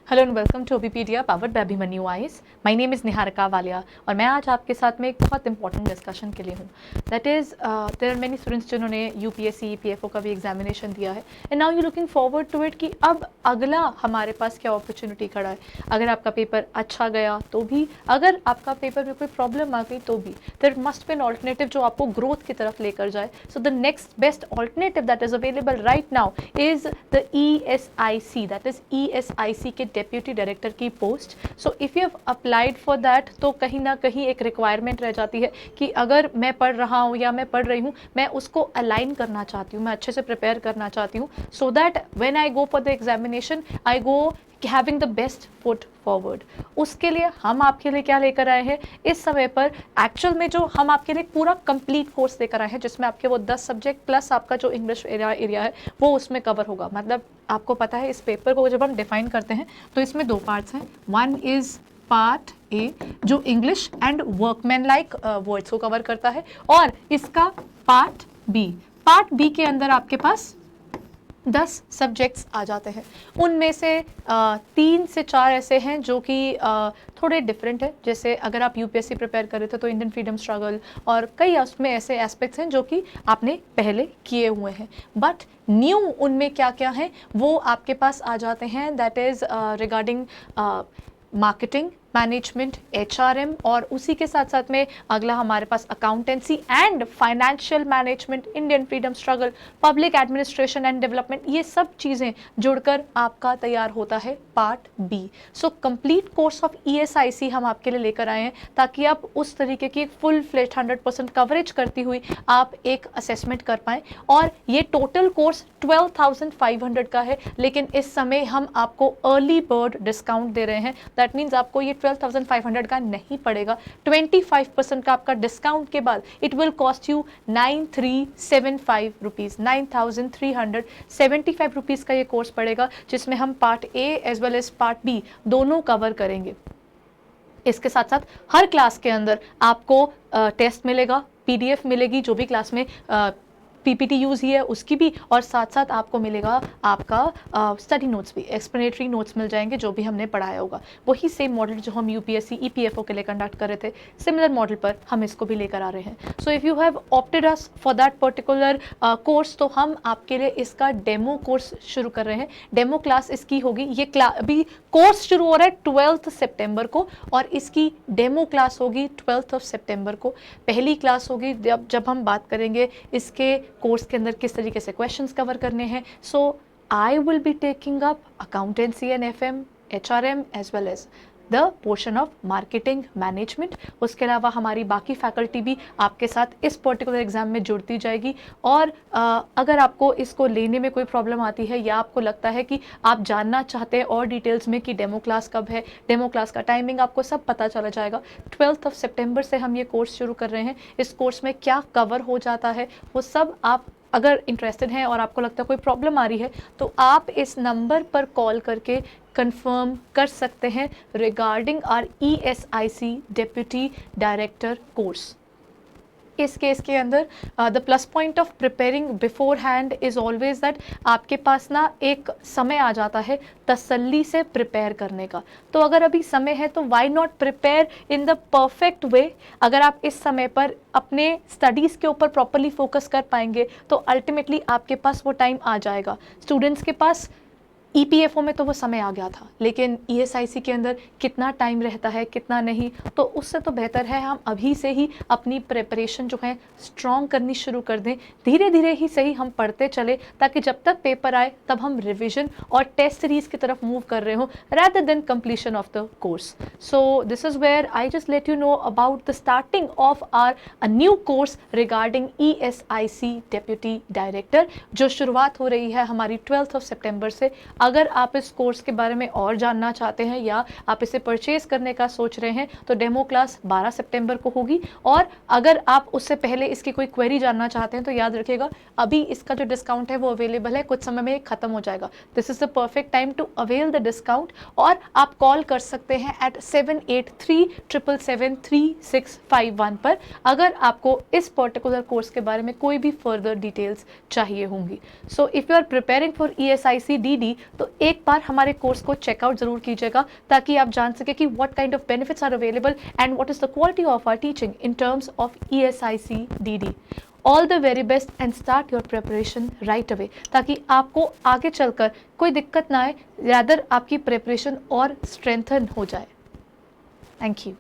Hello and welcome to Abhipedia powered by Abhimanyu IAS. My name is Niharika Walia और मैं आज आपके साथ में एक बहुत इंपॉर्टेंट डिस्कशन के लिए हूँ। That is there are many students जिन्होंने यूपीएससी ईपीएफओ का भी एग्जामिनेशन दिया है and now you looking forward to it कि अब अगला हमारे पास क्या अपॉर्चुनिटी खड़ा है। अगर आपका पेपर अच्छा गया तो भी, अगर आपका पेपर में कोई प्रॉब्लम आ गई तो भी, there must be an alternative जो आपको ग्रोथ की तरफ लेकर जाए। So the next best alternative that is available right now is the ESIC, that is ESIC के डेप्यूटी डायरेक्टर की post. So if you have applied for that तो कहीं ना कहीं एक रिक्वायरमेंट रह जाती है कि अगर मैं पढ़ रहा हूँ या मैं पढ़ रही हूँ, मैं उसको अलाइन करना चाहती हूँ, मैं अच्छे से प्रिपेयर करना चाहती हूँ, so that when I go for the examination I go having the best foot forward. उसके लिए हम आपके लिए क्या लेकर आए हैं इस समय पर, एक्चुअल में जो हम आपके लिए पूरा कंप्लीट कोर्स लेकर आए हैं जिसमें आपके वो 10 सब्जेक्ट प्लस आपका जो इंग्लिश एरिया है वो उसमें कवर होगा। मतलब आपको पता है इस पेपर को जब हम डिफाइन करते हैं तो इसमें दो पार्ट्स हैं। वन इज पार्ट ए जो English and workman like words को कवर करता है, और इसका पार्ट बी के अंदर आपके पास 10 सब्जेक्ट्स आ जाते हैं। उनमें से 3 से 4 ऐसे हैं जो कि थोड़े डिफरेंट है। जैसे अगर आप यूपीएससी प्रिपेयर कर रहे थे तो इंडियन फ्रीडम स्ट्रगल और कई उसमें ऐसे एस्पेक्ट्स हैं जो कि आपने पहले किए हुए हैं, बट न्यू उनमें क्या क्या है वो आपके पास आ जाते हैं। That is regarding marketing management, HRM, और उसी के साथ साथ में अगला हमारे पास accountancy and financial management, Indian freedom struggle, public administration and development, ये सब चीज़ें जुड़कर आपका तैयार होता है part B. So complete course of ESIC हम आपके लिए लेकर आए हैं ताकि आप उस तरीके की फुल फ्लेज 100% कवरेज करती हुई आप एक असेसमेंट कर पाएँ। और ये टोटल कोर्स 12,500 का है, लेकिन इस समय हम आपको अर्ली बर्ड डिस्काउंट दे रहे हैं। दैट मीन्स आपको ये 12,500 का नहीं पड़ेगा, 25% का आपका डिस्काउंट के बाद it will cost you 9,375 rupees, 9,375 rupees का ये कोर्स पड़ेगा, जिसमें हम part A as well as part B दोनों कवर करेंगे। इसके साथ साथ हर क्लास के अंदर आपको टेस्ट मिलेगा, PDF मिलेगी जो भी क्लास में PPT यूज़ ही है उसकी भी, और साथ साथ आपको मिलेगा आपका स्टडी नोट्स भी, एक्सप्लेनेटरी नोट्स मिल जाएंगे जो भी हमने पढ़ाया होगा। वही सेम मॉडल जो हम UPSC EPFO के लिए कंडक्ट कर रहे थे, सिमिलर मॉडल पर हम इसको भी लेकर आ रहे हैं। सो if you have opted us for that particular course तो हम आपके लिए इसका डेमो कोर्स शुरू कर रहे हैं। डेमो क्लास इसकी होगी, ये अभी कोर्स शुरू हो रहा है 12 सितंबर को और इसकी डेमो क्लास होगी 12 सितंबर को। पहली क्लास होगी जब हम बात करेंगे इसके कोर्स के अंदर किस तरीके से क्वेश्चंस कवर करने हैं। So I will be taking up accountancy and FM, HRM as well as the portion of marketing management. उसके अलावा हमारी बाकी फैकल्टी भी आपके साथ इस पर्टिकुलर एग्जाम में जुड़ती जाएगी। और अगर आपको इसको लेने में कोई प्रॉब्लम आती है या आपको लगता है कि आप जानना चाहते हैं और डिटेल्स में कि डेमो क्लास कब है, डेमो क्लास का टाइमिंग आपको सब पता चला जाएगा। 12 सितंबर से हम ये कोर्स शुरू कर रहे हैं। इस कोर्स में क्या कवर हो जाता है वो सब आप अगर इंटरेस्टेड हैं और आपको लगता है कोई प्रॉब्लम आ रही है तो आप इस नंबर पर कॉल करके कंफर्म कर सकते हैं regarding our ESIC deputy director course. इस केस के अंदर the plus point of preparing beforehand is always that आपके पास ना एक समय आ जाता है तसल्ली से प्रिपेयर करने का। तो अगर अभी समय है तो why not prepare in the perfect way. अगर आप इस समय पर अपने स्टडीज़ के ऊपर प्रॉपरली फोकस कर पाएंगे तो अल्टीमेटली आपके पास वो टाइम आ जाएगा। स्टूडेंट्स के पास EPFO में तो वो समय आ गया था, लेकिन ESIC के अंदर कितना टाइम रहता है कितना नहीं, तो उससे तो बेहतर है हम अभी से ही अपनी प्रिपरेशन जो है स्ट्रॉन्ग करनी शुरू कर दें। धीरे धीरे ही सही हम पढ़ते चले ताकि जब तक पेपर आए तब हम रिविजन और टेस्ट सीरीज की तरफ मूव कर रहे हो rather than completion of the course. So this is where I just let you know about the starting of a new course regarding ESIC Deputy Director, जो शुरुआत हो रही है हमारी 12 सितंबर से। अगर आप इस कोर्स के बारे में और जानना चाहते हैं या आप इसे परचेज करने का सोच रहे हैं तो डेमो क्लास 12 सितंबर को होगी। और अगर आप उससे पहले इसकी कोई क्वेरी जानना चाहते हैं तो याद रखिएगा अभी इसका जो डिस्काउंट है वो अवेलेबल है, कुछ समय में ख़त्म हो जाएगा। This is the perfect time to avail the discount. और आप कॉल कर सकते हैं एट 7837773651 पर अगर आपको इस पर्टिकुलर कोर्स के बारे में कोई भी फर्दर डिटेल्स चाहिए होंगी। So if you are preparing for ESIC DD तो एक बार हमारे कोर्स को चेकआउट ज़रूर कीजिएगा ताकि आप जान सके कि what kind of benefits are available and what is the quality of our teaching in terms of ESIC-DD। All the very best and start your preparation right away, ताकि आपको आगे चलकर कोई दिक्कत ना आए, रादर आपकी प्रिपरेशन और स्ट्रेंथन हो जाए। Thank you.